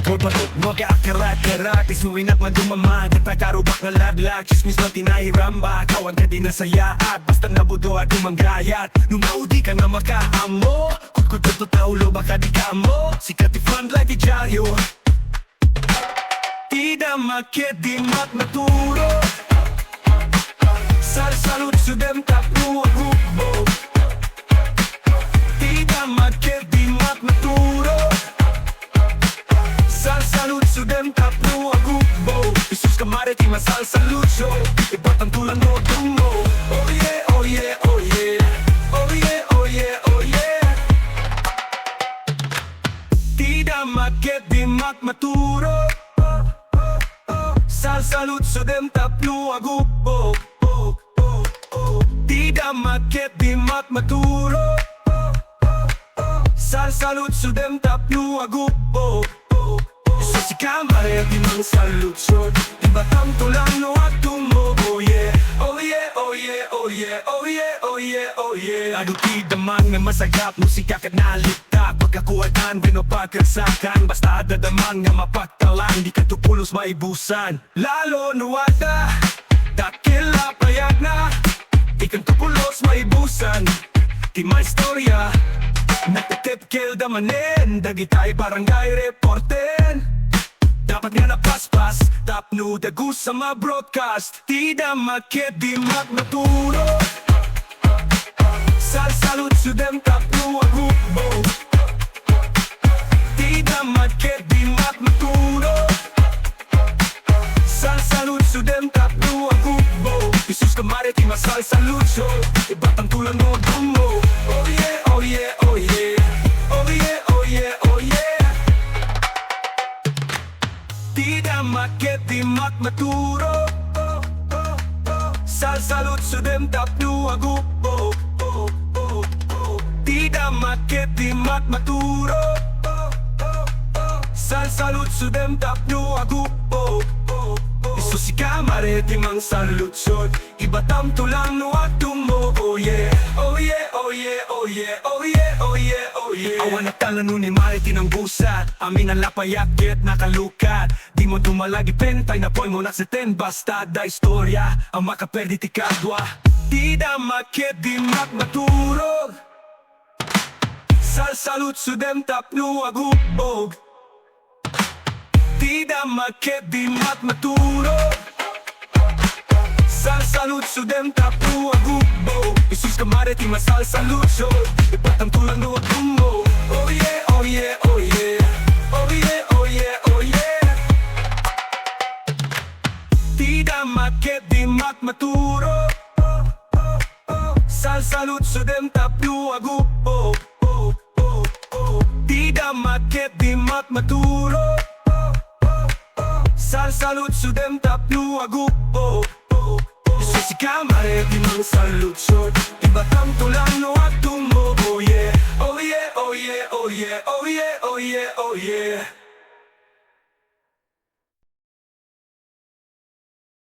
Pagpatot mo kaya karat-karat Isuwinak madumamag At pagkarubak na laglag Chismis mo tinahiramba Kawan ka din nasaya At basta nabudo at umanggayat Numaudi ka na makaamo Kutkut to taulo baka di ka mo Sikat i-front light i-dyaryo Tida makit di mat maturo Salud sudem tapu agubbo Tida makit di mat maturo Salud sudem tapu agubbo Isus ka maritima salud show Iba't ang tulang mo tungo Oh yeah, oh yeah, oh yeah Oh yeah, oh yeah, oh yeah Tida makit di mat maturo Salud sudem tapu agubbo Tida makit di mat maturo Salud sudem tapu agubbo Si kamare di mang salutsyon Iba't ang tulang no at tumo Oh yeah, oh yeah, oh yeah, oh yeah, oh yeah, oh yeah, oh yeah Adu tida man nga masagap musika kat nalitak Pagkakuwatan binopagkersakan Basta adadaman nga mapagtalang Di ka tupulos maibusan Lalo nuwata Dakila payag na Di ka tupulos maibusan Di may istorya Nagtatipkil damanin Dagitay barangay reporten Dapat nga napaspas Tapno dagu sa mga broadcast Tida makit di mat maturo Salud sudem tapno agubbo Tida makit di mat maturo Salud sudem tapno agubbo Isus ka maritima salud show Iba't ang tulang mo dumo Oh yeah, oh yeah, oh yeah Oh yeah, oh yeah, oh yeah Tida makit di mat maturo Salud sudem tapno agubbo Tida makit di mat maturo Salud sudem tapno agubbo Isus ikamare di mang salutsyon Iba't ang tulang no at tumo Oh yeah, oh yeah, oh yeah, oh yeah, oh yeah, oh yeah, oh yeah Awan at talanunin maritin ang busat Amin ang lapayakit nakalukat Di mo dumalagi pentay na poy mo na sa ten Basta da istorya ang makaperdi ti kadwa Tida makit di mat maturog Salud sudem tapno agubbog Tida makit di mat maturo Salud sudem tapu agubbo Isus ka maritima salud show Iba't ang tulang no agummo Oh yeah, oh yeah, oh yeah Oh yeah, oh yeah, oh yeah Tida makit di mat maturo Salud sudem tapu agubbo Tida makit di mat maturo Salud sudem tapno agubbo Isus ikamare di mang salutsyon Iba't